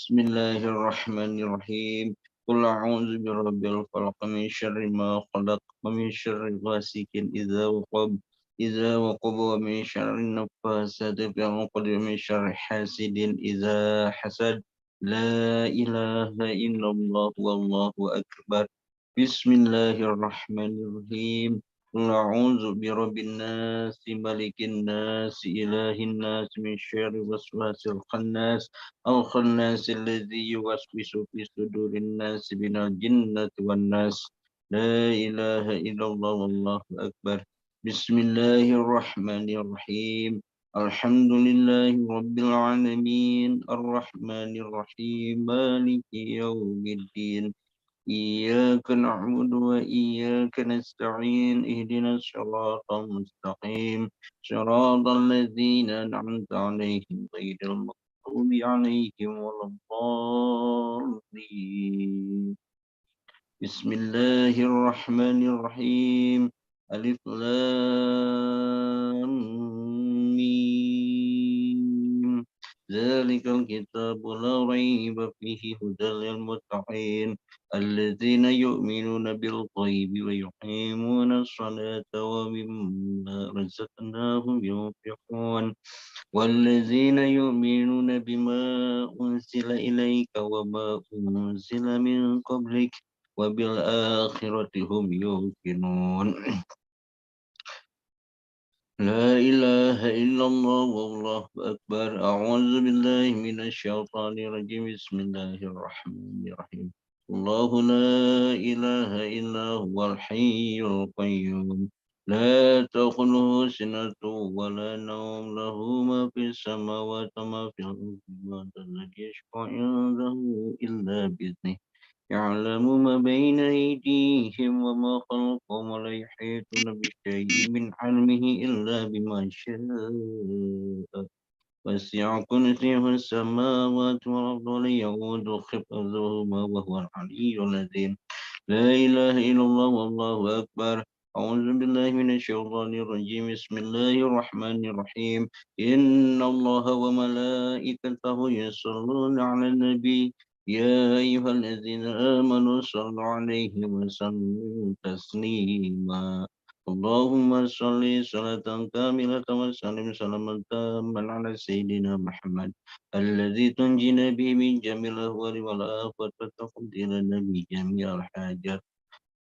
بسم الله الرحمن الرحيم. قل أعوذ برب الفلق من شر ما خلق ومن شر غاسق إذا وقب ومن شر النفاثات في العقد ومن شر حاسد إذا حسد. لا إله إلا الله والله أكبر. بسم الله الرحمن الرحيم. قل أعوذ برب الناس ملك الناس إله الناس من شر وسواس الخناس الخناس الذي يوسوس في صدور الناس من الجنة والناس. لا إله إلا الله والله أكبر. بسم الله الرحمن الرحيم. الحمد لله رب العالمين الرحمن الرحيم مالك يوم الدين. إياك نعبد وإياك نستعين اهدنا الصراط المستقيم صراط الذين أنعمت عليهم غير المغضوب عليهم ولا الضالين. بسم الله الرحمن الرحيم. ألف لام ميم. ذلك الكتاب لا ريب فيه هدى للمتقين الذين يؤمنون بالغيب ويقيمون الصلاة ومما رزقناهم ينفقون والذين يؤمنون بما أنزل إليك وما أنزل من قبلك وبالآخرة هم يوقنون. لا إله إلا الله والله أكبر. أعوذ بالله من الشيطان الرجيم. بسم الله الرحمن الرحيم. الله لا إله إلا هو الحي القيوم لا تأخذه سنة ولا نوم له ما في السماوات وما في الأرض من ذا الذي يشفع عنده إلا بإذنه يعلم ما بين أيديهم وما خلفهم ولا يحيطون بشيء من علمه إلا بما شاء وسع كرسيه السماوات والأرض ولا يؤود حفظهما وهو العلي العظيم. لا إله إلا الله والله أكبر. أعوذ بالله من الشيطان الرجيم. بسم الله الرحمن الرحيم. إن الله وملائكته يصلون على النبي يا أيها الذين آمنوا صلوا عليه وسلموا تسليما. اللهم صل صلاة كاملة وسلم سلاما تاما على سيدنا محمد الذي تنجينا به من جميع الأهوال والآفات وتقضينا به جميع الحاجات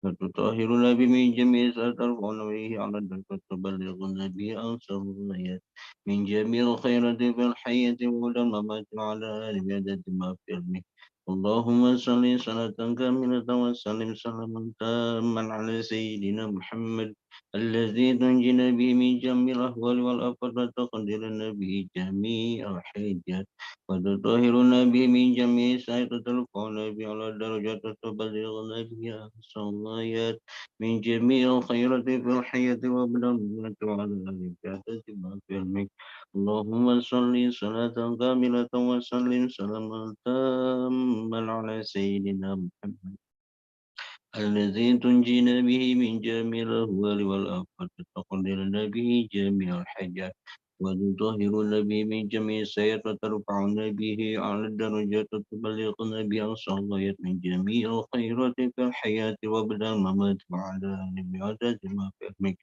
وتطهرنا به من جميع ترفعنا به على الدرجة وتبلغنا به أقصى الغايات من جميع الخيرات في الحياة والممات وعلى آل بعدد ما في علمه. اللهم صل صلاة كاملة وسلم سلاما تاما على سيدنا محمد الذي تنجينا به من جميع الأهوال والآفات وتقدرنا به جميع الحاجات وتطهرنا به من جميع سائر ترفعنا به على الدرجات وتبلغنا به أقصى الغايات من جميع الخيرات في الحياة ومن الموت وعلى العبادة ما في علمك. اللهم صل صلاة كاملة وسلم سلاما تاما على سيدنا محمد الذي تنجينا به من جميع الأهوال والآفات وتقدرنا به جميع الحاجات وتطهرنا به من جميع السيئات وترفعنا به على الدرجات وتبلغنا به أقصى الغايات من جميع الخيرات في الحياة وبعد الممات وعلى عدد ما في علمك.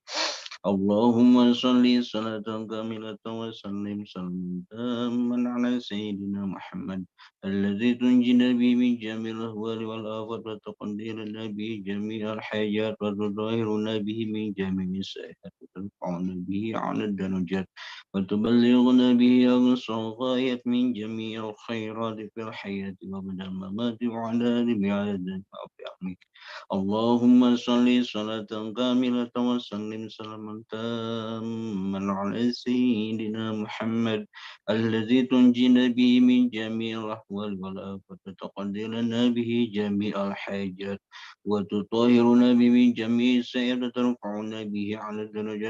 اللهم صل صلاة كاملة وسلم سلاما تاما على سيدنا محمد الذي تنجينا به من جميع الأهوال والآفات وتقدرنا به جميع الحاجات وتظاهرنا به من جميع السيئات وترفعنا به على الدرجات وتبلغنا به أقصى الغايات من جميع الخيرات في الحياة وبعد الممات وعلى بعدد ما في علمك. اللهم صل صلاة كاملة وسلم سلاما تاما على سيدنا محمد الذي تنجينا به من جميع الأحوال والآفات وتقدرنا به جميع الحاجات وتطهرنا به من جميع السيئات وترفعنا به على الدرجات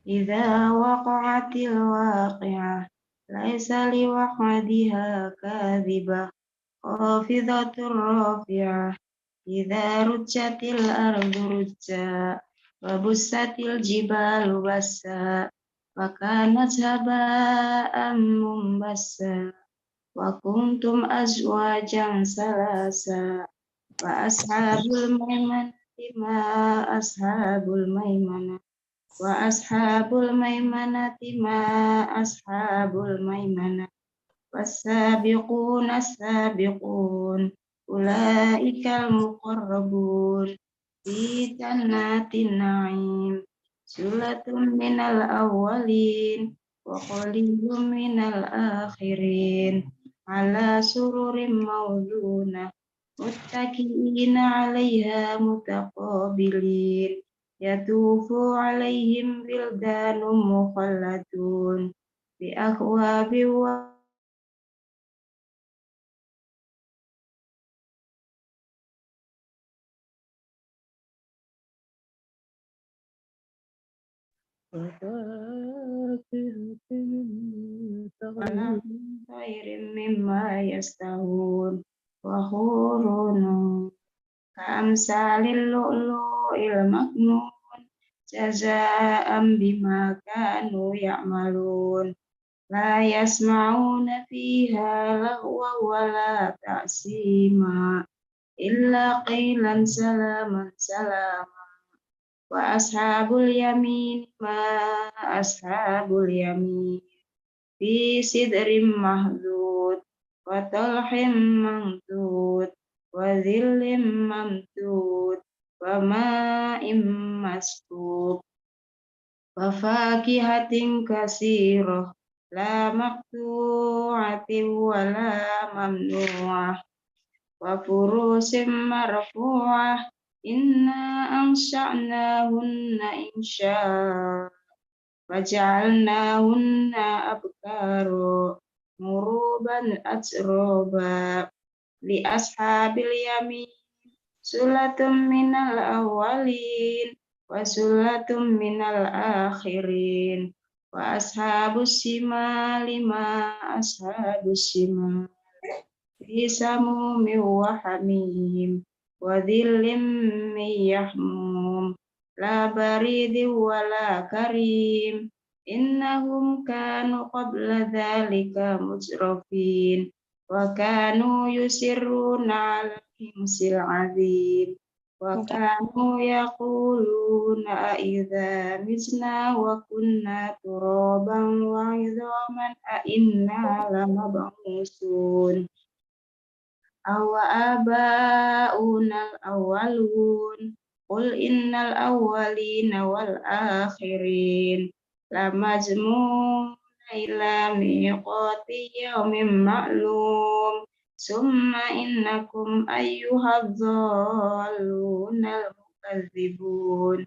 إذا وقعت الواقعة ليس لوقعتها كاذبة خافضة رافعة إذا رجت الأرض رجا وبست الجبال بسا وكانت هباء منبثا وكنتم أزواجا ثلاثا وأصحاب الميمنة ما أصحاب الميمنة وأصحاب الميمنة ما أصحاب الميمنة والسابقون السابقون أولئك المقربون في جنات النعيم ثلة من الأولين وقليل من الآخرين على سرر موضونة متكئين عليها متقابلين يطوف عليهم بلدان مخلدون بأكواب خير مما يستهون وحور كأمثال اللؤلؤ المكنون جزاء بما كانوا يعملون لا يسمعون فيها لغوا ولا تأثيما إلا قيلا سلاما سلاما وأصحاب اليمين ما أصحاب اليمين في سدر مهدود وطلح منضود وظل ممدود وماء مسكوب وفاكهة كثيرة لا مقطوعة ولا ممنوعة وفروش مرفوعة إنا أنشأناهن إنشاء وجعلناهن أبكارا عربا أترابا لأصحاب اليمين سلة من الأولين وسلة من الآخرين وأصحاب الشمال ما أصحاب الشمال في سموم وحميم وظل من يحموم لا بريد ولا كريم إنهم كانوا قبل ذلك مترفين وكانوا يسرون على الحمص العظيم وكانوا يقولون أئذا متنا وكنا ترابا وعظاما أئنا لمبعوثون أو آباؤنا الأولون قل إن الأولين والآخرين لمجموعون إلى ميقات يوم معلوم ثم إنكم أيها الضالون المكذبون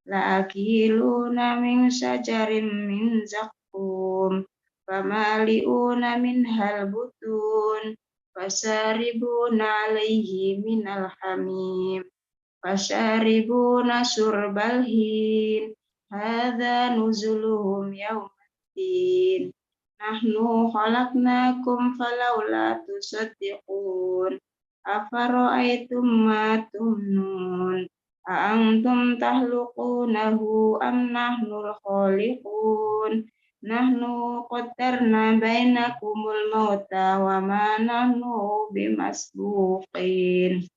لآكلون من شجر من زقوم فمالئون منها البطون فشاربون عليه من الحميم فشاربون شرب الهين هذا نزلهم يوم الدين نحن خلقناكم فلولا تصدقون أفرأيتم ما تمنون أأنتم تخلقونه أم نحن الخالقون نحن قدرنا بينكم الموت وما نحن بمسبوقين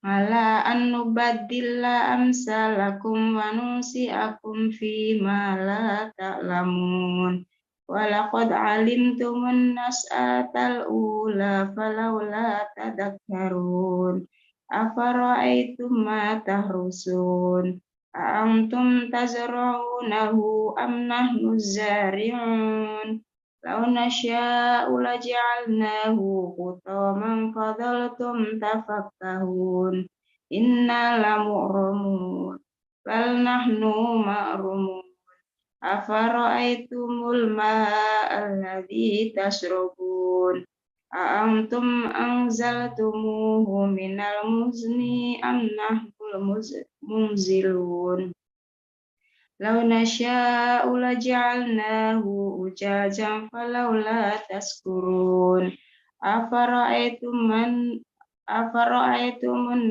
على أن نبدل أمثالكم وننسئكم فيما لا تعلمون ولقد علمتم النشأة الأولى فلولا تذكرون أفرأيتم ما تحرثون أأنتم تزرعونه أم نحن الزارعون لو نشاء لجعلناه حطاما فظلتم تفكهون إنا لمغرمون بل نحن محرومون أفرأيتم الماء الذي تشربون أأنتم أنزلتموه من المزن أم نحن المنزلون Law nasha'u laja'alnahu ujajan falawla tashkurun. Afara'aytumun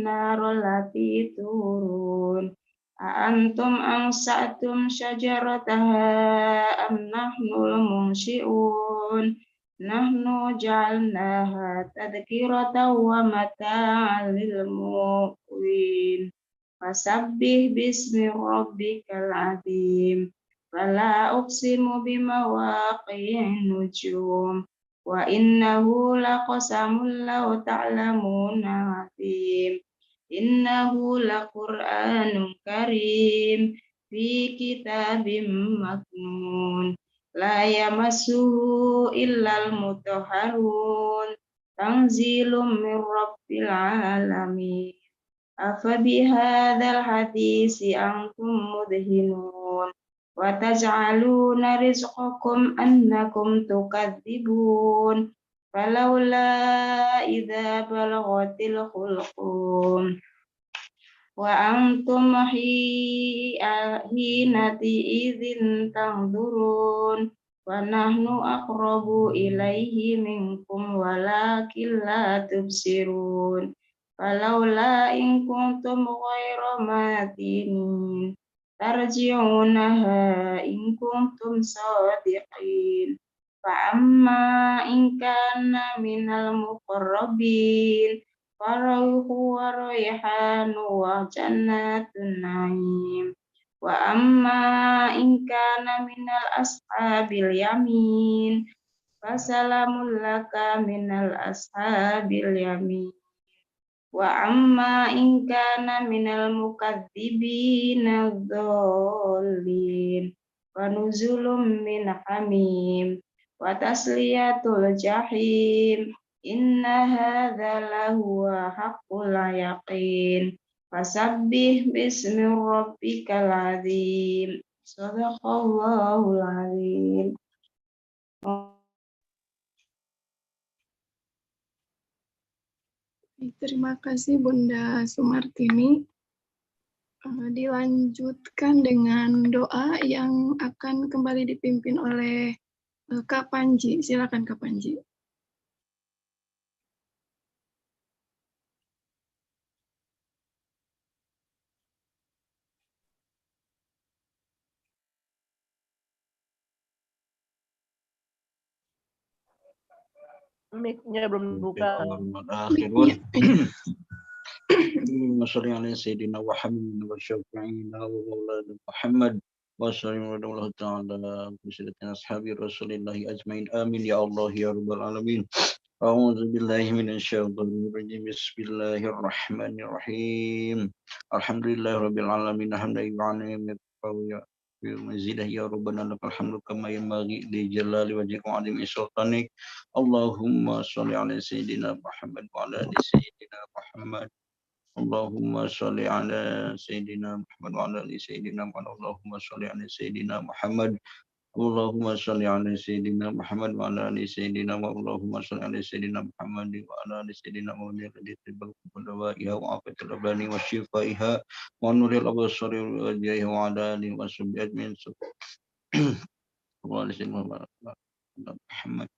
nara allati turun. Antum ansa'tum syajarataha am nahnul munsyi'un. Nahnu ja'alnaha tadhkiratan wa mata'an lil muqwin. Fasabbih bismi rabbikal azim. Fala uqsimu bimawaqi'in nujum. Wa innahu laqasamun law ta'lamuna azim. Innahu laqur'anun karim fi kitabim maknun. La yamassuhu illal mutahharun. Tanzilum min rabbil alamin. Afabihadzal hadisi antum mudhinun wa taj'aluna rizqakum annakum tukadzibun falawla idza balaghatil hulqum wa antum hinati idzin tanzurun wa nahnu aqrabu ilaihi minkum walakin la tubsirun. Falaula in kuntum ghayra madinin tarji'unaha in kuntum shadiqin. Fa amma in kana minal muqarrabin farauhu wa rayhanu wa jannatun na'im. Wa amma in kana minal ashabil yamin fasalamun laka minal ashabil yamin. Wa amma in kana minal mukadzibina dzallin wa nuzulum min hamim wa tasliyatul jahim. Inna hadza lahuwa haqqul yaqin. Fasabbih bismi rabbikal azim. Shadaqallahul azim. Terima kasih Bunda Sumartini. Dilanjutkan dengan doa yang akan kembali dipimpin oleh Kak Panji. Silakan Kak Panji. Mic-nya belum dibuka. Masyaallah ala sayyidina wa hamdina wa syafi'ina wa maulana Muhammad wa sallallahu ta'ala bisalatina ashabi rasulillah ajmain amin ya Allah ya rabbal alamin. A'udzu billahi minasyaitonir rajim. Bismillahirrahmanirrahim. Alhamdulillahirabbil alamin hamdan wa Mazidah ya Rabbana lakal hamdu kama yanbaghi li jalali wajhika wa 'azimi sultanik. Allahumma shalli ala sayyidina Muhammad wa ala ali sayyidina Muhammad. Allahumma shalli ala sayyidina Muhammad wa ala ali sayyidina Muhammad. Allahumma shalli ala sayyidina Muhammad. Allahumma shalli ala sayyidina Muhammad wa ala ali sayyidina wa Allahumma shalli ala sayyidina Muhammad wa ala ali sayyidina Muhammad alladhi tibbal qudawaiha wa afatul abani wa shifaiha wa nuril absari wa wajhihi wa ala alihi wa sahbihi ajmain. Wa ala sayyidina Muhammad.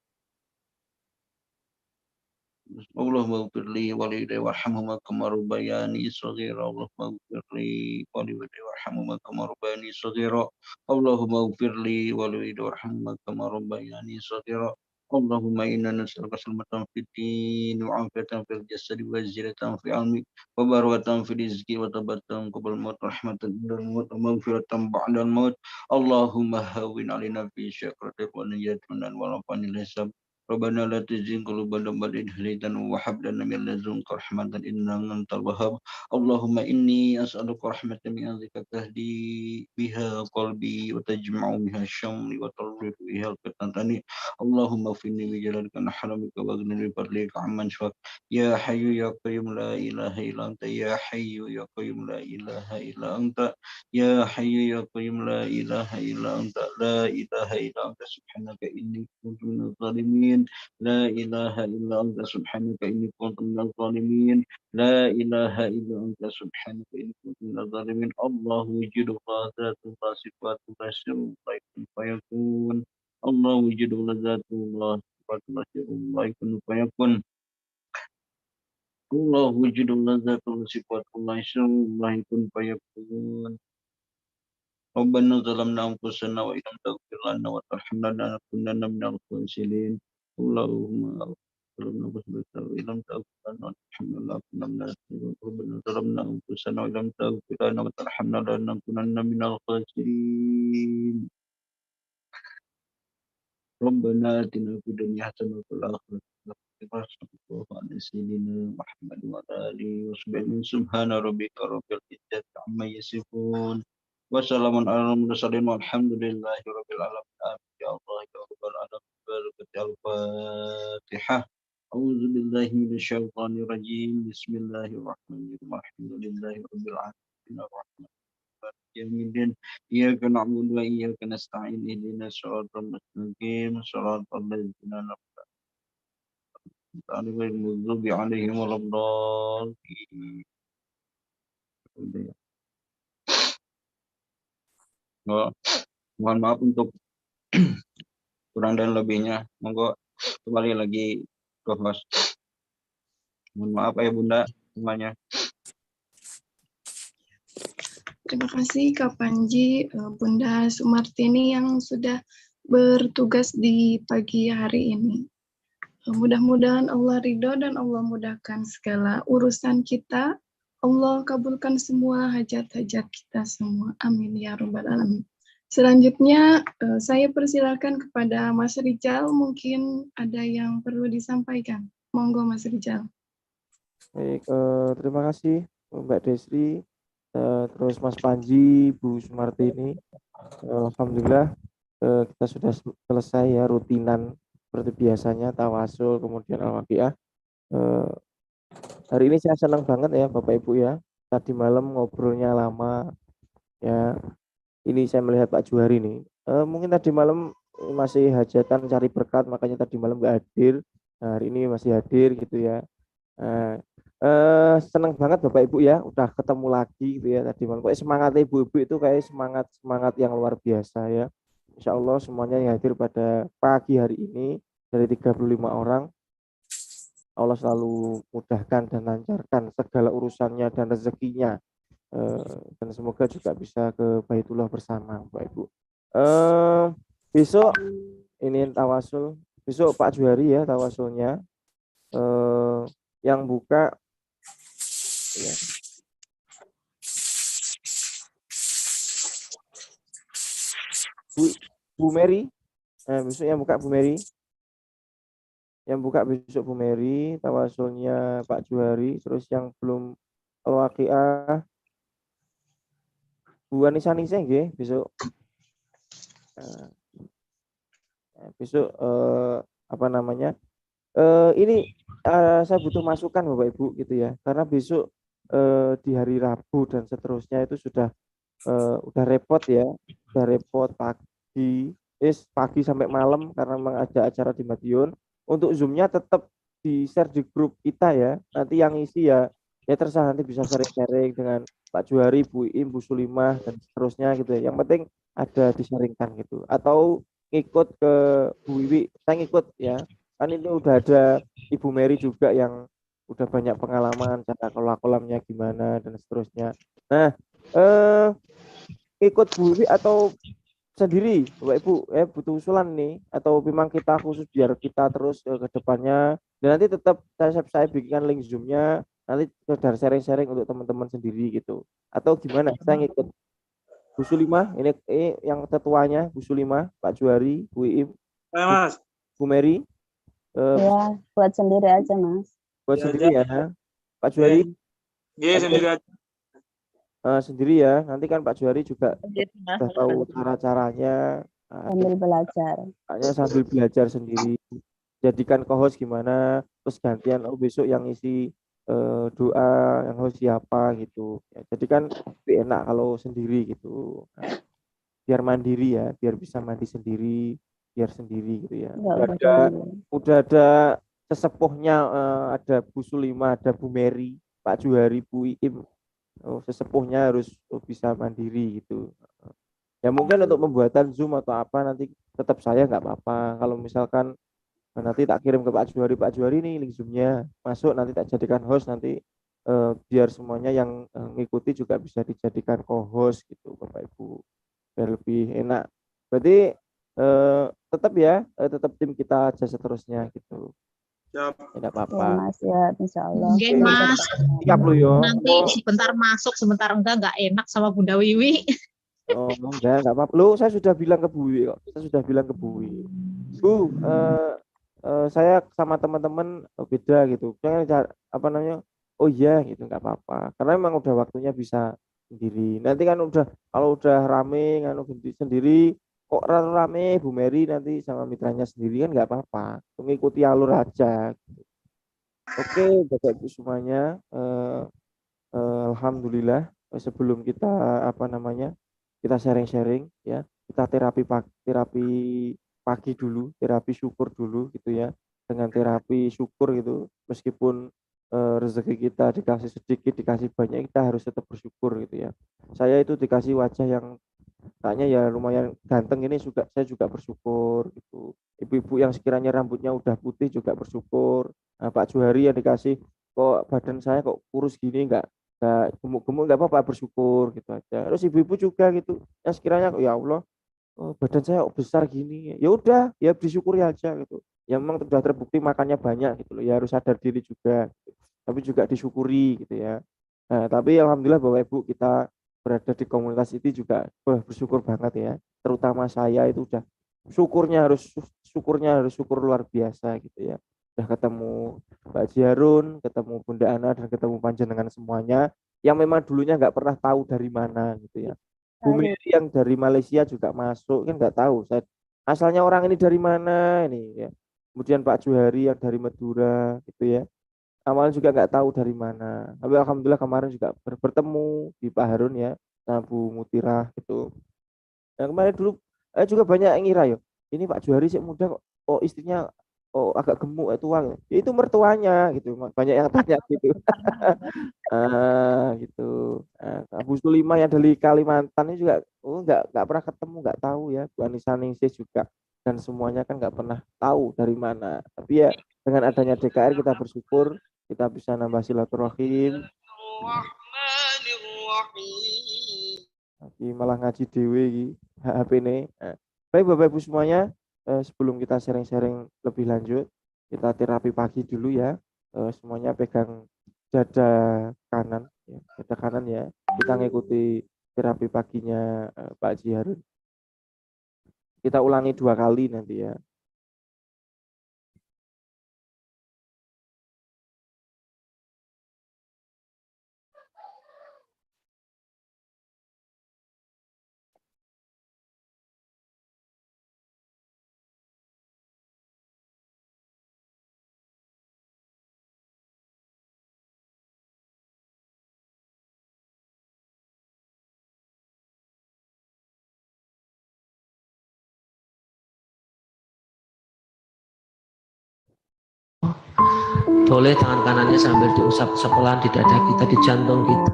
Allahumma ighfir li wa liwalidayya warhamhuma kama rabbayani shaghira. Allahumma ighfir li wa liwalidayya warhamhuma kama rabbayani shaghira. Allahumma ighfir li wa liwalidayya warhamhuma kama rabbayani shaghira. Allahumma inna nas'aluka salamatan fid din wa 'afiyatan fil jasadi wa ziyadatan fil 'ilmi wa barakatan fil rizqi wa tabatan qabla al-maut rahmatan indal maut wa maghfiratan ba'da al-maut. Allahumma hawwin 'alaina fi syakratik wa najatan wa rafanil hisab. Rabbana la tuzigh qulubana ba'da idh hadaytana wa hab lana min ladunka rahmatan innaka antal wahhab. Allahumma inni as'aluka rahmatan min 'indika tahdi biha qalbi wa tajma'u biha syamli wa tarbitu biha al-qitantani. Allahumma finni bi jalalika haramika wa aghnini bi fadlika amman syafaq. Ya hayyu ya qayyum la ilaha illa anta. Ya hayyu ya qayyum la ilaha illa anta. Ya hayyu ya qayyum la ilaha illa anta. La ilaha illa anta subhanaka inni kuntu minadh dhalimin. الظالمين لا إله إلا أنت سبحانك إني كنت من الظالمين لا إله إلا أنت سبحانك إني كنت من الظالمين الله وجود الله ذات الله صفات الله سر الله يكون فيكون الله وجود الله ذات الله صفات الله سر الله يكون فيكون الله وجود الله ذات الله صفات الله سر الله يكون فيكون ربنا ظلمنا أنفسنا وإن لم تغفر لنا وترحمنا لنكونن من الخاسرين اللهم ظلمنا أنفسنا وإن لم تغفر لنا وترحمنا لنكونن من الخاسرين ربنا ظلمنا أنفسنا وإن لم تغفر لنا وترحمنا لنكونن من الخاسرين ربنا آتنا في الدنيا حسنة وفي الآخرة حسنة وقنا عذاب النار سيدنا محمد وعلى آله وصحبه سبحان ربك رب العزة عما يصفون وسلام على المرسلين والحمد لله رب العالمين آمين يا الله يا رب العالمين بركة الفاتحة أعوذ بالله من الشيطان الرجيم بسم الله الرحمن الرحيم الحمد لله رب العالمين الرحمن يوم الدين إياك نعبد وإياك نستعين اهدنا الصراط المستقيم صراط الذين أنعمت عليهم غير المغضوب عليهم ولا الضالين. Mohon maaf untuk kurang dan lebihnya. Monggo kembali lagi ke host. Mohon maaf ya Bunda semuanya. Terima kasih Kak Panji, Bunda Sumartini yang sudah bertugas di pagi hari ini. Mudah-mudahan Allah ridho dan Allah mudahkan segala urusan kita. Allah kabulkan semua hajat-hajat kita semua. Amin ya rabbal alamin. Selanjutnya saya persilakan kepada Mas Rijal, mungkin ada yang perlu disampaikan. Monggo Mas Rijal. Baik, terima kasih Mbak Desri, terus Mas Panji, Bu Sumartini. Alhamdulillah kita sudah selesai ya rutinan seperti biasanya tawasul kemudian al-waqiah. Hari ini saya senang banget ya Bapak Ibu ya. Tadi malam ngobrolnya lama ya. Ini saya melihat Pak Juhari nih. Mungkin tadi malam masih hajatan cari berkat makanya tadi malam nggak hadir. Nah, hari ini masih hadir gitu ya. Senang banget Bapak Ibu ya udah ketemu lagi gitu ya tadi malam. Pokoknya semangat ibu-ibu itu kayak semangat yang luar biasa ya. Insya Allah semuanya yang hadir pada pagi hari ini dari 35 orang Allah selalu mudahkan dan lancarkan segala urusannya dan rezekinya, dan semoga juga bisa ke Baitullah bersama Bapak Ibu. Besok ini tawasul, besok Pak Juhari ya tawasulnya, yang buka ya. Bu Mary, besok yang buka Bu Mary. Yang buka besok Bu Mary, tawasulnya Pak Juhari, terus yang belum al-waqiah Bu Anissa Ningsih nggih besok. Besok apa namanya? Ini saya butuh masukan Bapak Ibu gitu ya. Karena besok di hari Rabu dan seterusnya itu sudah repot ya. Sudah repot pagi sampai malam karena memang ada acara di Madiun. Untuk Zoom-nya tetap di-share di grup kita ya. Nanti yang isi ya terserah, nanti bisa sharing-sharing dengan Pak Juhari, Bu Im, Bu Sulimah dan seterusnya gitu ya. Yang penting ada di-sharingkan gitu. Atau ngikut ke Bu Wiwi, saya ngikut ya. Kan ini udah ada Ibu Mary juga yang udah banyak pengalaman cara kolam-kolamnya gimana dan seterusnya. Nah, ikut Bu Wiwi atau sendiri Bapak Ibu butuh usulan nih atau memang kita khusus biar kita terus ke depannya, dan nanti tetap saya bikinkan link Zoom-nya nanti sekedar sharing-sharing untuk teman-teman sendiri gitu atau gimana. Saya ngikut Bu Sulimah ini yang ketuanya Bu Sulimah, Pak Juhari, Bu Iim, Mas Bu Mary ya buat sendiri aja Mas, buat sendiri ya Pak Juhari sendiri aja. Sendiri ya, nanti kan Pak Juhari juga sudah tahu cara-caranya sambil belajar. Sambil belajar sendiri, jadikan co-host gimana, terus gantian besok yang isi doa yang host siapa gitu ya, jadi kan lebih enak kalau sendiri gitu. Biar mandiri ya, biar bisa mandi sendiri, biar sendiri gitu ya. Nggak Udah usah ada sendiri. udah ada sesepuhnya, ada Bu Sulima, ada Bu Mary, Pak Juhari, Bu Iim. Sesepuhnya harus bisa mandiri gitu. Ya mungkin untuk pembuatan Zoom atau apa nanti tetap saya nggak apa-apa. Kalau misalkan nanti tak kirim ke Pak Juhari nih link Zoom-nya masuk, nanti tak jadikan host, nanti biar semuanya yang ngikuti juga bisa dijadikan co-host gitu Bapak Ibu, biar lebih enak. Berarti tetap ya, tetap tim kita aja seterusnya gitu. Siap. Tidak Ya apa-apa. Mas, ya insya Allah. Oke, Mas. Siap lu yo. Nanti sebentar masuk, sebentar enggak enak sama Bunda Wiwi. Oh enggak apa-apa. Lu saya sudah bilang ke Bu Wiwi kok. Saya sudah bilang ke Bu Wiwi. Bu, saya sama teman-teman beda gitu. Jangan apa namanya? Oh iya gitu, nggak apa-apa. Karena memang udah waktunya bisa sendiri. Nanti kan udah kalau udah rame kan sendiri kok rame Bu Mary nanti sama mitranya sendiri kan nggak apa-apa. Mengikuti alur aja. Oke, Bapak Ibu semuanya, alhamdulillah sebelum kita apa namanya kita sharing-sharing ya, kita terapi pagi dulu, terapi syukur dulu gitu ya. Dengan terapi syukur gitu, meskipun rezeki kita dikasih sedikit, dikasih banyak, kita harus tetap bersyukur gitu ya. Saya itu dikasih wajah yang kayaknya ya lumayan ganteng ini juga, saya juga bersyukur gitu. Ibu-ibu yang sekiranya rambutnya udah putih juga bersyukur. Nah, Pak Juhari yang dikasih kok badan saya kok kurus gini, nggak gemuk-gemuk, nggak apa-apa, bersyukur gitu aja. Terus ibu-ibu juga gitu yang sekiranya ya Allah, oh, badan saya kok besar gini, ya udah ya bersyukuri aja gitu. Ya memang sudah terbukti makannya banyak gitu loh, ya harus sadar diri juga gitu. Tapi juga disyukuri gitu ya. Nah, tapi alhamdulillah Bapak Ibu kita berada di komunitas itu juga bersyukur banget ya. Terutama saya itu udah syukurnya harus syukur luar biasa gitu ya. Udah ketemu Mbak Jiarun, ketemu Bunda Ana, dan ketemu Panjenengan semuanya yang memang dulunya nggak pernah tahu dari mana gitu ya. Bu Mary yang dari Malaysia juga masuk, kan nggak tahu saya asalnya orang ini dari mana ini ya. Kemudian Pak Juhari yang dari Madura gitu ya. Awalnya juga nggak tahu dari mana. Tapi alhamdulillah kemarin juga bertemu di Pak Harun ya, sama Bu Mutirah gitu. Nah, kemarin dulu juga banyak yang ngira yo. Ini Pak Juhari sih muda kok, oh istrinya agak gemuk, tua. Ya, itu mertuanya gitu. Banyak yang tanya gitu. Gitu. Bu Sulima yang dari Kalimantan ini juga nggak pernah ketemu, nggak tahu ya. Bu Anissa Ningsih juga, dan semuanya kan nggak pernah tahu dari mana. Tapi ya dengan adanya DKR kita bersyukur kita bisa nambah silaturahim. Lagi malah ngaji dewe HP ini. Baik Bapak Ibu semuanya, sebelum kita sharing-sharing lebih lanjut, kita terapi pagi dulu ya. Semuanya pegang dada kanan ya. Kita ngikuti terapi paginya Pak Haji Harun. Kita ulangi 2 kali nanti ya. Boleh tangan kanannya sambil diusap sepelan di dada kita, di jantung kita.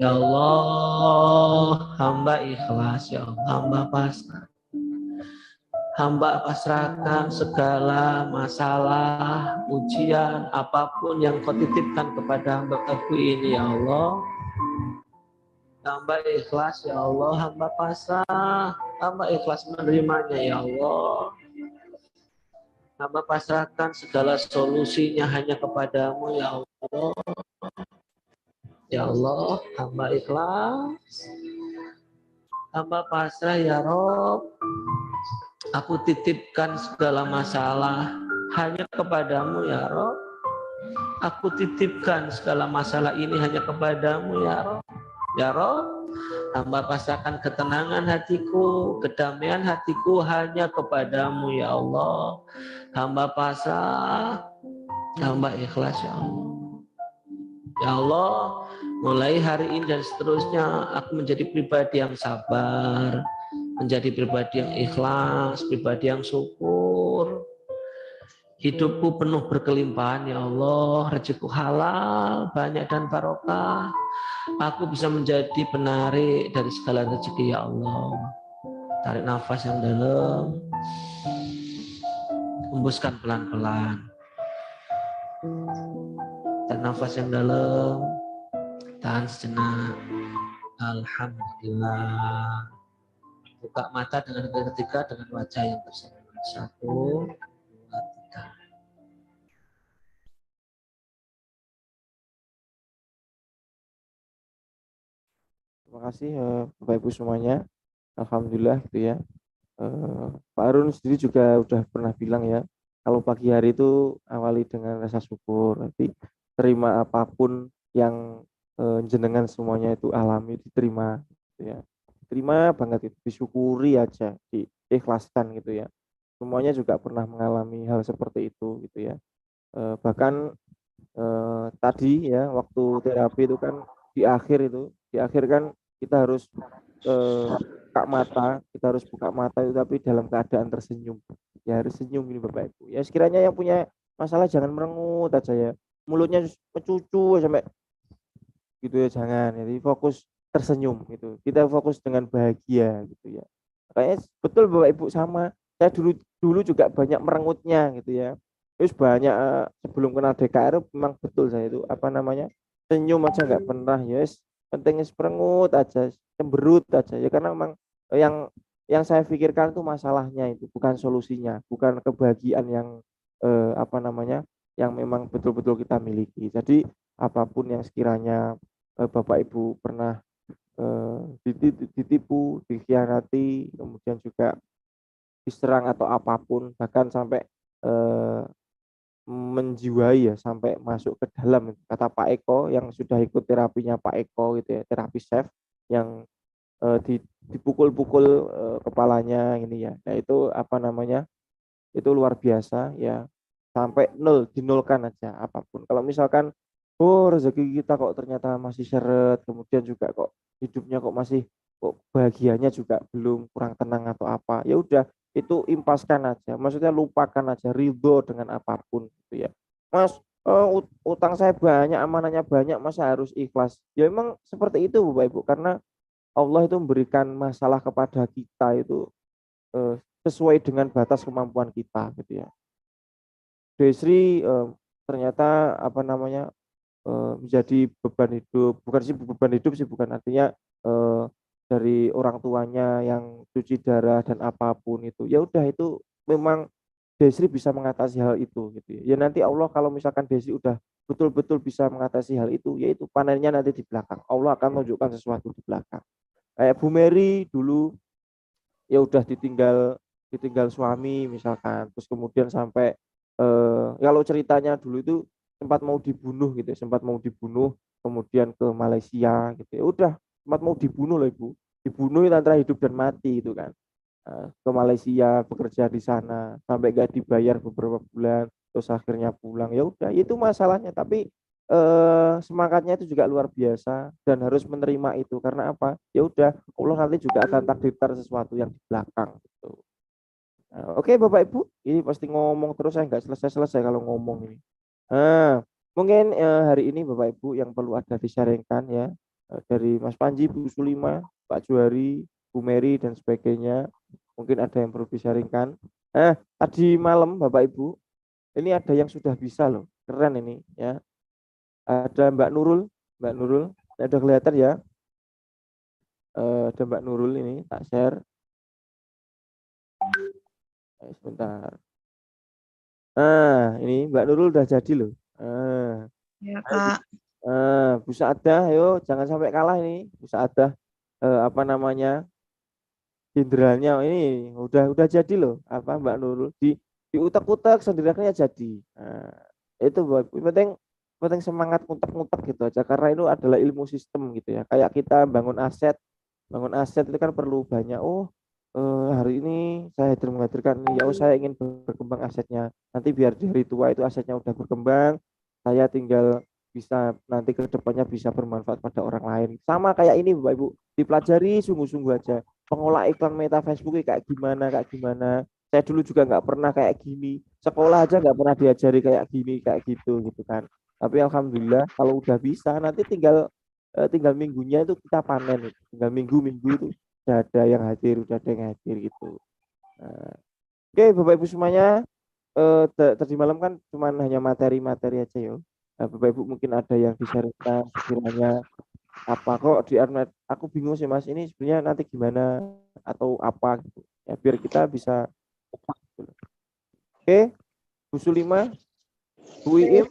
Ya Allah, hamba ikhlas, ya Allah, hamba pasrah. Hamba pasrahkan segala masalah, ujian, apapun yang kau titipkan kepada hamba-Mu ini, ya Allah. Hamba ikhlas, ya Allah, hamba pasrah, hamba ikhlas menerimanya, ya Allah. Hamba pasrahkan segala solusinya hanya kepadamu, ya Allah. Ya Allah, hamba ikhlas. Hamba pasrah, ya Rob. Aku titipkan segala masalah hanya kepadamu, ya Rob. Aku titipkan segala masalah ini hanya kepadamu, ya Rob. Ya Rob, hamba pasrahkan ketenangan hatiku, kedamaian hatiku hanya kepadamu, ya Allah. Hamba pasrah, hamba ikhlas, ya Allah. Ya Allah, mulai hari ini dan seterusnya aku menjadi pribadi yang sabar, menjadi pribadi yang ikhlas, pribadi yang syukur. Hidupku penuh berkelimpahan ya Allah, rezekiku halal, banyak dan barokah. Aku bisa menjadi penarik dari segala rezeki ya Allah. Tarik nafas yang dalam, hembuskan pelan-pelan. Tarik nafas yang dalam, tahan sejenak. Alhamdulillah. Buka mata dengan ketiga dengan wajah yang bersama. 1, 2, 3. Terima kasih Bapak Ibu semuanya. Alhamdulillah gitu ya. Pak Arun sendiri juga udah pernah bilang ya, kalau pagi hari itu awali dengan rasa syukur, nanti terima apapun yang jenengan semuanya itu alami, diterima gitu ya. Terima banget itu, disyukuri aja, diikhlaskan gitu ya. Semuanya juga pernah mengalami hal seperti itu gitu ya. Bahkan tadi ya waktu terapi itu kan di akhir kan kita harus buka mata, kita harus buka mata itu tapi dalam keadaan tersenyum. Ya harus senyum ini Bapak Ibu. Ya sekiranya yang punya masalah jangan merengut aja ya. Mulutnya mencucu sampai gitu ya jangan. Jadi fokus tersenyum gitu. Kita fokus dengan bahagia gitu ya. Kayaknya betul Bapak Ibu sama. Saya dulu juga banyak merengutnya gitu ya. Terus banyak sebelum kenal DKR memang betul saya itu apa namanya senyum aja nggak pernah ya. Pentingnya merengut aja, cemberut aja ya karena memang yang saya pikirkan itu masalahnya itu bukan solusinya, bukan kebahagiaan yang apa namanya yang memang betul-betul kita miliki. Jadi apapun yang sekiranya Bapak Ibu pernah ditipu, dikhianati, kemudian juga diserang atau apapun, bahkan sampai menjiwai ya, sampai masuk ke dalam. Kata Pak Eko yang sudah ikut terapinya Pak Eko gitu ya, terapi chef yang dipukul-pukul kepalanya ini ya. Nah itu apa namanya? Itu luar biasa ya. Sampai nol, dinolkan aja apapun. Kalau misalkan oh rezeki kita kok ternyata masih seret, kemudian juga kok hidupnya kok masih kok bahagianya juga belum, kurang tenang atau apa. Ya udah itu impaskan aja. Maksudnya lupakan aja, ridho dengan apapun gitu ya. Mas, utang saya banyak, amanahnya banyak, masa harus ikhlas? Ya emang seperti itu Bapak Ibu, karena Allah itu memberikan masalah kepada kita itu sesuai dengan batas kemampuan kita gitu ya. Desri ternyata apa namanya menjadi beban hidup, bukan sih beban hidup sih, bukan artinya dari orang tuanya yang cuci darah dan apapun itu. Ya udah itu memang Desri bisa mengatasi hal itu gitu ya. Ya nanti Allah kalau misalkan Desri udah betul-betul bisa mengatasi hal itu, yaitu panennya nanti di belakang. Allah akan menunjukkan sesuatu di belakang. Kayak Bu Mary dulu ya udah ditinggal suami misalkan, terus kemudian sampai kalau ceritanya dulu itu sempat mau dibunuh gitu ya, sempat mau dibunuh kemudian ke Malaysia gitu ya, udah sempat mau dibunuh loh Ibu, dibunuh itu antara hidup dan mati itu kan. Ke Malaysia bekerja di sana sampai gak dibayar beberapa bulan, terus akhirnya pulang. Ya udah itu masalahnya, tapi semangatnya itu juga luar biasa dan harus menerima itu karena apa? Ya udah Allah nanti juga akan takdirkan sesuatu yang di belakang gitu. Oke Bapak Ibu, ini pasti ngomong terus, saya nggak selesai-selesai kalau ngomong ini. Mungkin hari ini Bapak Ibu yang perlu ada disaringkan ya, dari Mas Panji, Bu Sulima, Pak Juhari, Bu Mary dan sebagainya. Mungkin ada yang perlu disaringkan. Tadi malam Bapak Ibu, ini ada yang sudah bisa loh, keren ini ya. Ada Mbak Nurul, udah kelihatan ya. Ada Mbak Nurul ini, tak share. Sebentar. Ini Mbak Nurul udah jadi loh. Ya, Kak. Bu Saadah, ayo jangan sampai kalah ini. Bu Saadah, apa namanya? Jenderalnya ini udah jadi loh. Apa Mbak Nurul di utak-utak sendiriannya jadi. Itu penting semangat ngutak-ngutak gitu aja karena itu adalah ilmu sistem gitu ya. Kayak kita bangun aset itu kan perlu banyak. Hari ini saya menghadirkan ini, ya saya ingin berkembang asetnya. Nanti biar di hari tua itu asetnya udah berkembang, saya tinggal bisa nanti ke depannya bisa bermanfaat pada orang lain. Sama kayak ini Bapak Ibu, dipelajari sungguh-sungguh aja. pengolah iklan Meta Facebook kayak gimana, kayak gimana. Saya dulu juga nggak pernah kayak gini. Sekolah aja nggak pernah diajari kayak gini, kayak gitu kan. Tapi alhamdulillah kalau udah bisa, nanti tinggal minggunya itu kita panen. Tinggal minggu-minggu itu udah ada yang hadir, udah ada yang hadir gitu. Nah, oke, Bapak Ibu semuanya, tadi malam kan cuma hanya materi-materi aja ya. Nah, Bapak Ibu mungkin ada yang disarankan sekiranya apa kok di Armed, aku bingung sih Mas, ini sebenarnya nanti gimana atau apa gitu. Ya biar kita bisa. Oke, Bu Sulima, Bu Iim,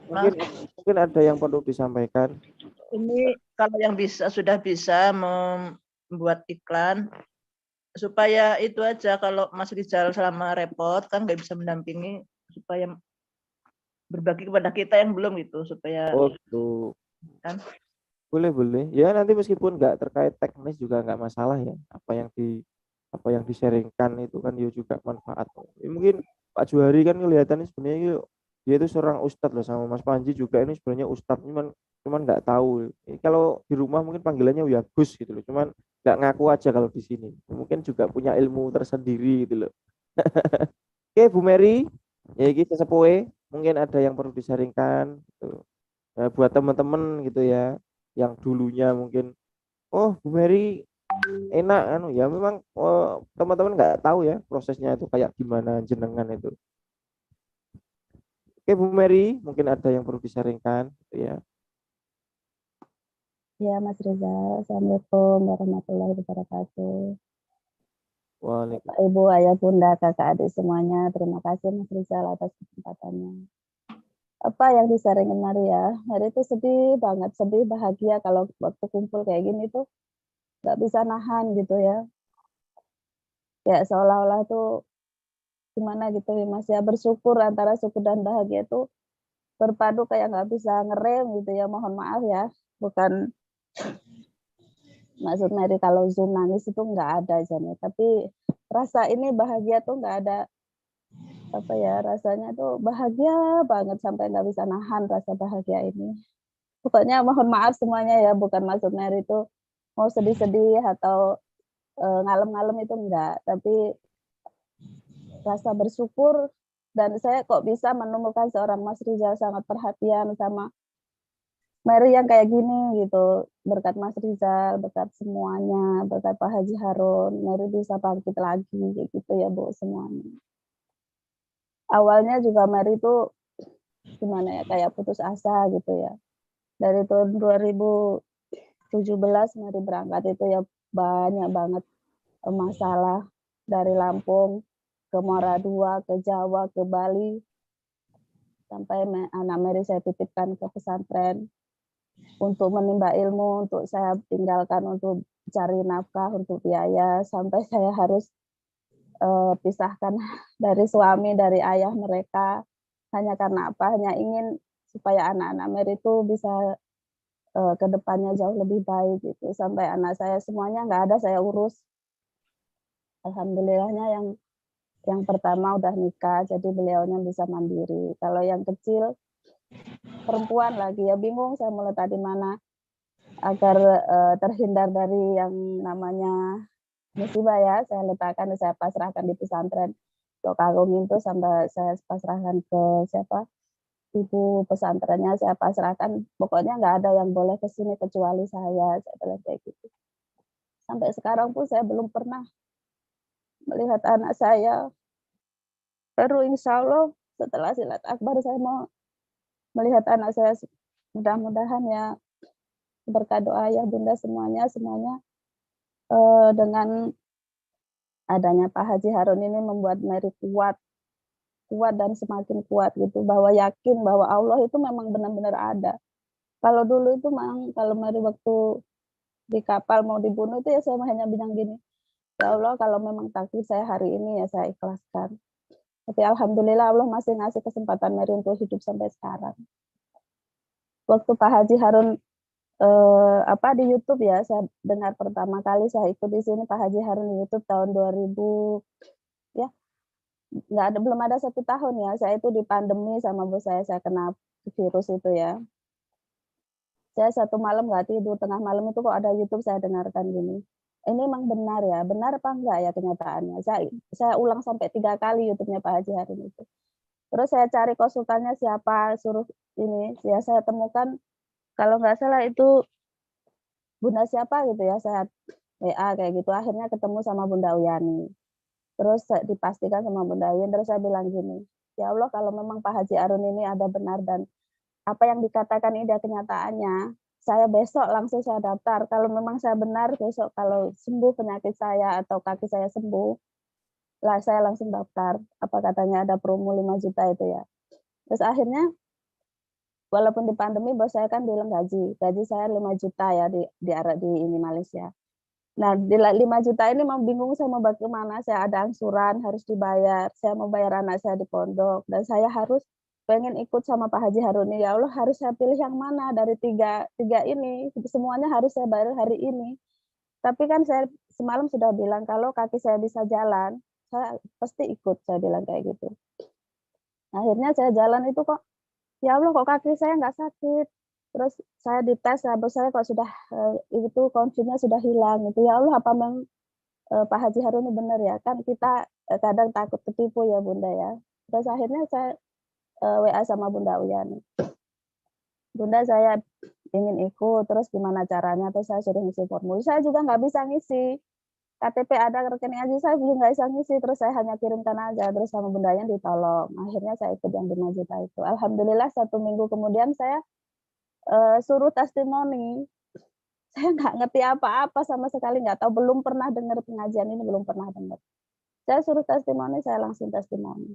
mungkin ada yang perlu disampaikan. Ini kalau yang sudah bisa membuat iklan, supaya itu aja, kalau Mas Rizal selama repot kan nggak bisa mendampingi, supaya berbagi kepada kita yang belum gitu, supaya tuh. kan. Boleh ya, nanti meskipun nggak terkait teknis juga nggak masalah ya, apa yang di-sharingkan itu kan ya juga manfaat. Ya, mungkin Pak Juhari kan kelihatannya sebenarnya dia itu seorang ustadz loh, sama Mas Panji juga ini sebenarnya ustadz, cuman nggak tahu. Kalau di rumah mungkin panggilannya ya Gus gitu loh, cuman nggak ngaku aja kalau di sini. Mungkin juga punya ilmu tersendiri gitu loh. Oke, Bu Mary, ya gitu sepoe, mungkin ada yang perlu disaringkan gitu. Nah, buat teman-teman gitu ya, yang dulunya mungkin Bu Mary enak ya memang teman-teman nggak tahu ya prosesnya itu kayak gimana jenengan itu. Oke, Bu Mary, mungkin ada yang perlu disaringkan gitu ya. Ya, Mas Rizal. Assalamualaikum warahmatullahi wabarakatuh. Bapak, Ibu, Ayah, Bunda, Kakak, Adik semuanya, terima kasih Mas Rizal atas kesempatannya. Apa yang disaringkan Maria? Mary itu sedih banget, sedih, bahagia kalau waktu kumpul kayak gini tuh nggak bisa nahan gitu ya. Ya seolah-olah tuh gimana gitu ya Mas ya, bersyukur, antara syukur dan bahagia itu berpadu kayak nggak bisa ngerem gitu ya. Mohon maaf ya, bukan maksud Mary kalau Zoom nangis itu nggak ada Jan, tapi rasa ini bahagia tuh nggak ada, apa ya, rasanya tuh bahagia banget sampai nggak bisa nahan rasa bahagia ini. Pokoknya mohon maaf semuanya ya, bukan maksud Mary itu mau sedih-sedih atau ngalem-ngalem, itu enggak, tapi rasa bersyukur. Dan saya kok bisa menemukan seorang Mas Rizal sangat perhatian sama Mary yang kayak gini gitu. Berkat Mas Rizal, berkat semuanya, berkat Pak Haji Harun, Mary bisa bangkit lagi gitu ya Bu semuanya. Awalnya juga Mary itu gimana ya, kayak putus asa gitu ya. Dari tahun 2017 Mary berangkat itu ya banyak banget masalah, dari Lampung ke Muara II, ke Jawa, ke Bali, sampai anak Mary saya titipkan ke pesantren untuk menimba ilmu, untuk saya tinggalkan untuk cari nafkah, untuk biaya, sampai saya harus pisahkan dari suami, dari ayah mereka, hanya karena apa? Hanya ingin supaya anak-anak Mary itu bisa ke depannya jauh lebih baik gitu. Sampai anak saya semuanya nggak ada saya urus. Alhamdulillahnya yang pertama udah nikah, jadi beliaunya bisa mandiri. Kalau yang kecil perempuan lagi ya bingung saya mau letak di mana agar terhindar dari yang namanya musibah ya. Saya letakkan, saya pasrahkan di pesantren Tokagung itu, sampai saya pasrahkan ke siapa, ibu pesantrennya saya pasrahkan. Pokoknya nggak ada yang boleh ke sini kecuali saya bilang kayak gitu. Sampai sekarang pun saya belum pernah melihat anak saya. Baru insya Allah setelah silat akbar saya mau melihat anak saya. Mudah-mudahan ya berkat doa ayah bunda semuanya dengan adanya Pak Haji Harun ini membuat Mary kuat dan semakin kuat gitu, bahwa yakin bahwa Allah itu memang benar-benar ada. Kalau dulu itu memang kalau Mary waktu di kapal mau dibunuh itu ya saya hanya bilang gini, ya Allah kalau memang takdir saya hari ini ya saya ikhlaskan. Tapi alhamdulillah Allah masih ngasih kesempatan Mary untuk hidup sampai sekarang. Waktu Pak Haji Harun di YouTube ya, saya dengar pertama kali, saya ikut di sini Pak Haji Harun di YouTube tahun 2000 ya, belum ada 1 tahun ya, saya itu di pandemi sama bos saya kena virus itu ya. Saya 1 malam nggak tidur, tengah malam itu kok ada YouTube saya dengarkan gini. ini memang benar ya, benar apa enggak ya kenyataannya. Saya ulang sampai 3 kali YouTube-nya Pak Haji Harun itu. Terus saya cari konsultannya siapa, suruh ini, ya saya temukan kalau nggak salah itu Bunda siapa gitu ya, saya WA kayak gitu, akhirnya ketemu sama Bunda Uyani. Terus dipastikan sama Bunda Uyani, terus saya bilang gini, ya Allah kalau memang Pak Haji Harun ini ada benar dan apa yang dikatakan ini ada kenyataannya, saya besok langsung saya daftar. Kalau memang saya benar besok kalau sembuh penyakit saya atau kaki saya sembuh, lah saya langsung daftar. Apa katanya ada promo 5 juta itu ya. Terus akhirnya walaupun di pandemi bos saya kan bilang gaji saya 5 juta ya di ini Malaysia. Nah, di 5 juta ini mau bingung saya mau bagaimana, saya ada angsuran harus dibayar, saya mau bayar anak saya di pondok, dan saya harus pengen ikut sama Pak Haji Harun ini, ya Allah harus saya pilih yang mana dari tiga ini, semuanya harus saya bayar hari ini. Tapi kan saya semalam sudah bilang kalau kaki saya bisa jalan, saya pasti ikut, saya bilang kayak gitu. Akhirnya saya jalan itu kok, ya Allah kok kaki saya nggak sakit. Terus saya dites, bos saya kok sudah itu konfliknya sudah hilang gitu. Ya Allah apa memang Pak Haji Harun ini benar ya? Kan kita kadang takut ketipu ya Bunda ya. Terus akhirnya saya WA sama Bunda Uyani. Bunda saya ingin ikut, terus gimana caranya? Terus saya suruh ngisi formulir. Saya juga nggak bisa ngisi. KTP ada, rekening aja saya juga nggak bisa ngisi. Terus saya hanya kirimkan aja. Terus sama Bundanya ditolong. Akhirnya saya ikut yang 5 juta itu. Alhamdulillah 1 minggu kemudian saya suruh testimoni. Saya nggak ngerti apa-apa sama sekali, nggak tahu, belum pernah dengar pengajian ini, belum pernah dengar. Saya suruh testimoni, saya langsung testimoni.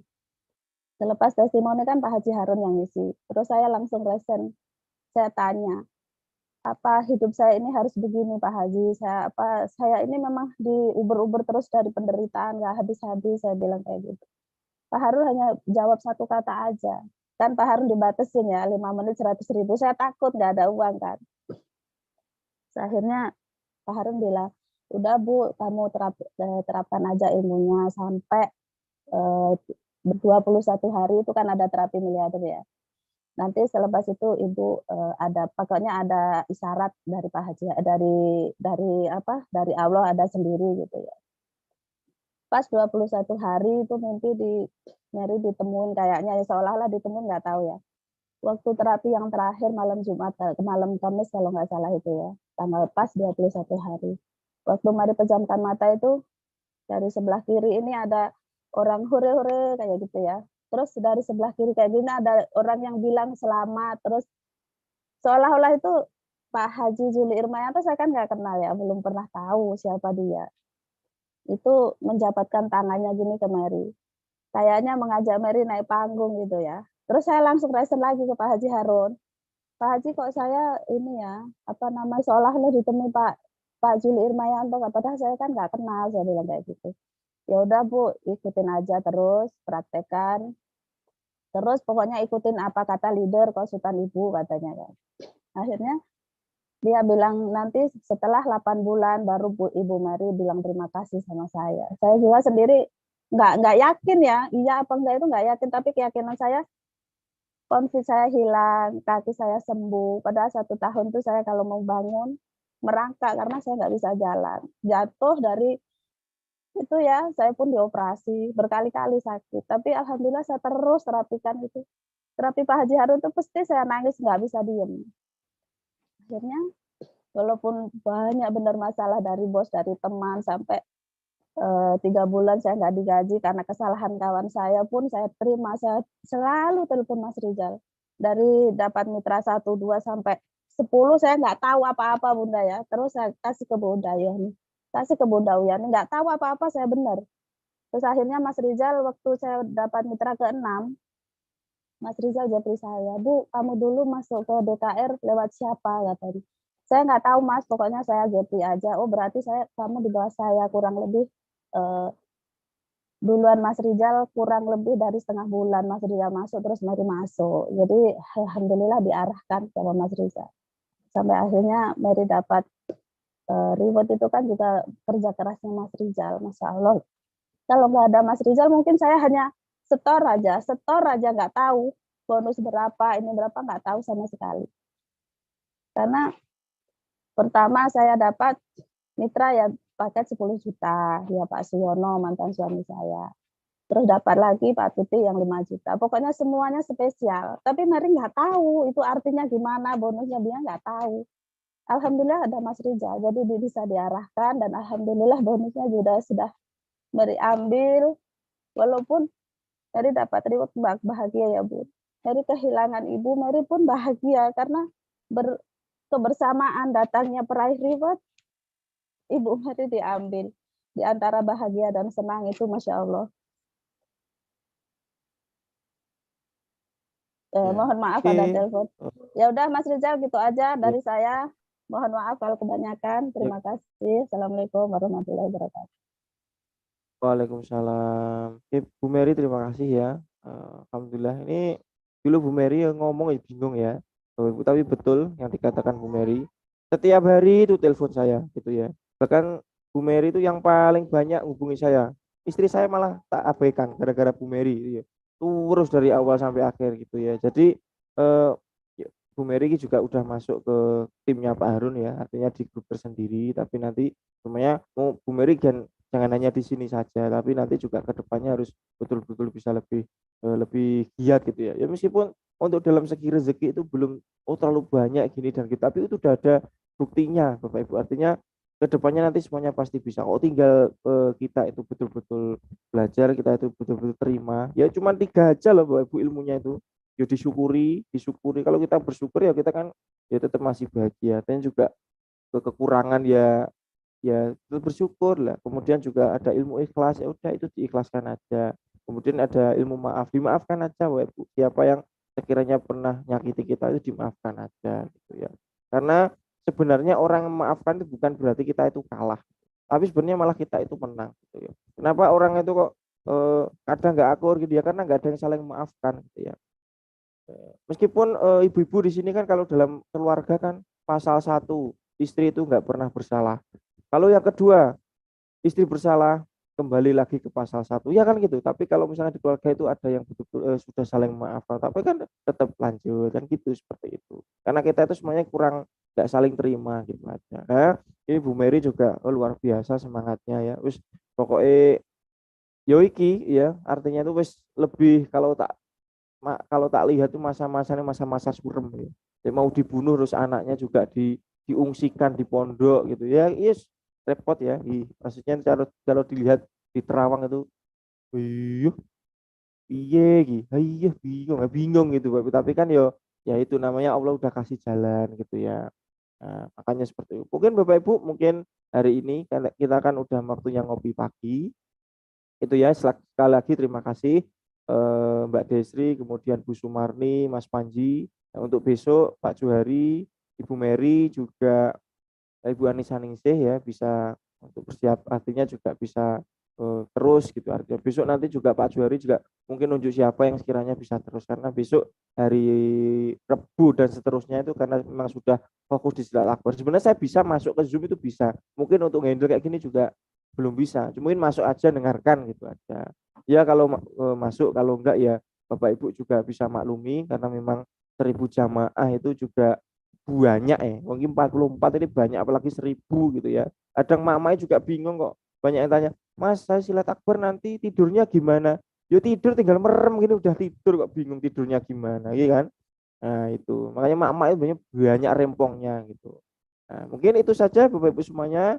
Selepas testimoni kan Pak Haji Harun yang ngisi. Terus saya langsung resen. Saya tanya, apa hidup saya ini harus begini Pak Haji? Saya ini memang diuber-uber terus dari penderitaan, nggak habis-habis, saya bilang kayak gitu. Pak Harun hanya jawab 1 kata aja. Kan Pak Harun dibatasin ya, 5 menit 100.000. Saya takut nggak ada uang kan. Akhirnya Pak Harun bilang, udah Bu, kamu terapkan aja ilmunya sampai 21 hari itu kan ada terapi miliarder ya. Nanti selepas itu Ibu ada pokoknya ada isyarat dari Pak Haji dari Allah ada sendiri gitu ya. Pas 21 hari itu mimpi Mary ditemuin kayaknya ya seolah-olah ditemuin nggak tahu ya. Waktu terapi yang terakhir malam Jumat malam Kamis kalau nggak salah itu ya. Tanggal pas 21 hari. Waktu Mary pejamkan mata itu dari sebelah kiri ini ada orang hore-hore kayak gitu ya. Terus dari sebelah kiri kayak gini ada orang yang bilang selamat. Terus seolah-olah itu Pak Haji Juli Irmayanto saya kan nggak kenal ya, belum pernah tahu siapa dia. Itu menjabatkan tangannya gini ke Mary. Kayaknya mengajak Mary naik panggung gitu ya. Terus saya langsung resen lagi ke Pak Haji Harun. Pak Haji kok saya ini ya, seolah-olah ditemui Pak Juli Irmayanto, padahal saya kan nggak kenal, saya bilang kayak gitu. Ya udah Bu, ikutin aja terus, praktekan. Terus pokoknya ikutin apa kata leader konsultan Ibu katanya kan. Akhirnya dia bilang nanti setelah 8 bulan baru Ibu Mary bilang terima kasih sama saya. Saya juga sendiri nggak yakin ya, iya apa enggak itu nggak yakin, tapi keyakinan saya konflik saya hilang, kaki saya sembuh. Padahal 1 tahun itu saya kalau mau bangun merangkak karena saya nggak bisa jalan. Jatuh dari itu ya, saya pun dioperasi berkali-kali sakit. Tapi alhamdulillah saya terus terapikan itu. Terapi Pak Haji Harun itu pasti saya nangis nggak bisa diem. Akhirnya walaupun banyak benar masalah dari bos, dari teman sampai 3 bulan saya nggak digaji karena kesalahan kawan saya pun saya terima. Saya selalu telepon Mas Rizal. Dari dapat mitra 1, 2 sampai 10 saya nggak tahu apa-apa Bunda ya. Terus saya kasih ke Bunda Uyani. Nggak tahu apa-apa saya benar. Terus akhirnya Mas Rizal waktu saya dapat mitra ke-6, Mas Rizal japri saya, Bu, kamu dulu masuk ke DKR lewat siapa? Katanya. Saya nggak tahu Mas, pokoknya saya japri aja. Oh berarti kamu di bawah saya kurang lebih duluan Mas Rizal kurang lebih dari setengah bulan Mas Rizal masuk terus Mary masuk. Jadi alhamdulillah diarahkan sama Mas Rizal. Sampai akhirnya Mary dapat reward itu kan juga kerja kerasnya Mas Rizal, Masya Allah. Kalau nggak ada Mas Rizal mungkin saya hanya setor aja nggak tahu bonus berapa, ini berapa nggak tahu sama sekali. Karena pertama saya dapat mitra ya paket 10 juta, ya Pak Suyono, mantan suami saya. Terus dapat lagi Pak Tuti yang 5 juta. Pokoknya semuanya spesial. Tapi Mary nggak tahu itu artinya gimana, bonusnya dia nggak tahu. Alhamdulillah ada Mas Rizal, jadi dia bisa diarahkan dan alhamdulillah bonusnya juga sudah Mary ambil. Walaupun Mary dapat reward bahagia ya Bu. Mary kehilangan ibu, Mary pun bahagia karena kebersamaan datangnya peraih reward, ibu Mary diambil. Di antara bahagia dan senang itu Masya Allah. Mohon maaf ada telepon. Ya udah Mas Rizal gitu aja dari saya. Mohon maaf kalau kebanyakan. Terima kasih. Assalamualaikum warahmatullahi wabarakatuh. Waalaikumsalam. Bu Mary terima kasih ya. Alhamdulillah ini dulu Bu Mary yang ngomong bingung ya. Tapi betul yang dikatakan Bu Mary. Setiap hari itu telepon saya gitu ya. Bahkan Bu Mary itu yang paling banyak hubungi saya. Istri saya malah tak abaikan gara-gara Bu Mary gitu ya. Terus dari awal sampai akhir gitu ya. Jadi Bu Mary juga udah masuk ke timnya Pak Harun ya, artinya di grup tersendiri. Tapi nanti semuanya Bu Mary jangan hanya di sini saja, tapi nanti juga ke depannya harus betul-betul bisa lebih giat gitu ya. Ya meskipun untuk dalam segi rezeki itu belum terlalu banyak gini dan gitu, tapi itu udah ada buktinya Bapak Ibu. Artinya ke depannya nanti semuanya pasti bisa. Kok tinggal kita itu betul-betul belajar, kita itu betul-betul terima. Ya cuma 3 aja loh Bapak Ibu ilmunya itu. Ya disyukuri. Kalau kita bersyukur ya kita kan ya tetap masih bahagia. Dan juga kekurangan ya tetap bersyukur lah. Kemudian juga ada ilmu ikhlas, ya udah itu diikhlaskan aja. Kemudian ada ilmu maaf, dimaafkan aja Bapak Ibu. Siapa yang sekiranya pernah nyakiti kita itu dimaafkan aja gitu ya. Karena sebenarnya orang memaafkan itu bukan berarti kita itu kalah, tapi sebenarnya malah kita itu menang gitu ya. Kenapa orang itu kok kadang nggak akur gitu ya, karena nggak ada yang saling memaafkan gitu ya. Meskipun ibu-ibu di sini kan kalau dalam keluarga kan pasal 1 istri itu nggak pernah bersalah. Kalau yang kedua istri bersalah kembali lagi ke pasal 1 ya kan gitu. Tapi kalau misalnya di keluarga itu ada yang betul-betul sudah saling memaafkan, tapi kan tetap lanjut kan gitu, seperti itu. Karena kita itu semuanya kurang nggak saling terima gitu aja. Nah, ini Bu Mary juga luar biasa semangatnya ya. Wis pokoknya yoiki ya, artinya itu wis lebih kalau tak lihat tuh masa-masanya masa-masa suram ya. Dia mau dibunuh terus anaknya juga diungsikan di pondok gitu ya. Yes, repot ya. Maksudnya kalau dilihat di Terawang itu iya bingung gitu Bapak. Tapi kan ya itu namanya Allah udah kasih jalan gitu ya. Nah, makanya seperti itu. Mungkin Bapak Ibu mungkin hari ini kita kan udah waktunya ngopi pagi. Itu ya, sekali lagi terima kasih Mbak Desri, kemudian Bu Sumarni, Mas Panji. Nah, untuk besok Pak Juhari, Ibu Mary juga Ibu Anissa Ningsih ya bisa untuk bersiap, artinya juga bisa terus gitu. Artinya besok nanti juga Pak Juhari juga mungkin nunjuk siapa yang sekiranya bisa terus, karena besok hari Rebu dan seterusnya itu karena memang sudah fokus di Silat Akbar. Sebenarnya saya bisa masuk ke Zoom itu bisa, mungkin untuk handle kayak gini juga belum bisa, mungkin masuk aja dengarkan gitu aja ya. Kalau masuk, kalau enggak ya Bapak Ibu juga bisa maklumi karena memang 1000 jamaah itu juga banyak mungkin 44 ini banyak, apalagi 1000 gitu ya. Kadang mamanya juga bingung kok, banyak yang tanya, Mas saya Silat Akbar nanti tidurnya gimana? Yo tidur tinggal merem gini udah tidur kok, bingung tidurnya gimana ya kan. Nah itu makanya mak-mak itu banyak rempongnya gitu. Nah mungkin itu saja Bapak Ibu semuanya.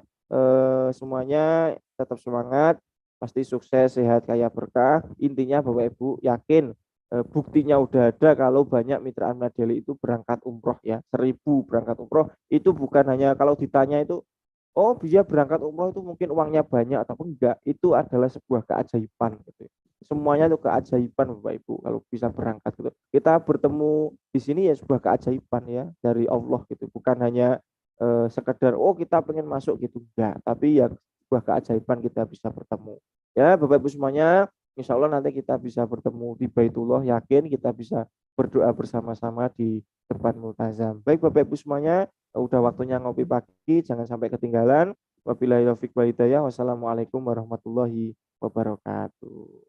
Semuanya tetap semangat, pasti sukses, sehat, kaya berkah. Intinya Bapak Ibu yakin buktinya udah ada kalau banyak mitra Amna Daily itu berangkat umroh ya. 1000 berangkat umroh itu bukan hanya kalau ditanya itu oh dia berangkat umroh itu mungkin uangnya banyak atau enggak, itu adalah sebuah keajaiban gitu. Semuanya itu keajaiban Bapak Ibu kalau bisa berangkat gitu. Kita bertemu di sini ya sebuah keajaiban ya dari Allah gitu, bukan hanya sekedar oh kita pengen masuk gitu enggak, tapi ya sebuah keajaiban kita bisa bertemu ya Bapak Ibu semuanya. Insya Allah nanti kita bisa bertemu di Baitullah, yakin kita bisa berdoa bersama-sama di depan multazam. Baik Bapak Ibu semuanya, udah waktunya ngopi pagi, jangan sampai ketinggalan. Wabillahi taufiq wal hidayah. Wassalamualaikum warahmatullahi wabarakatuh.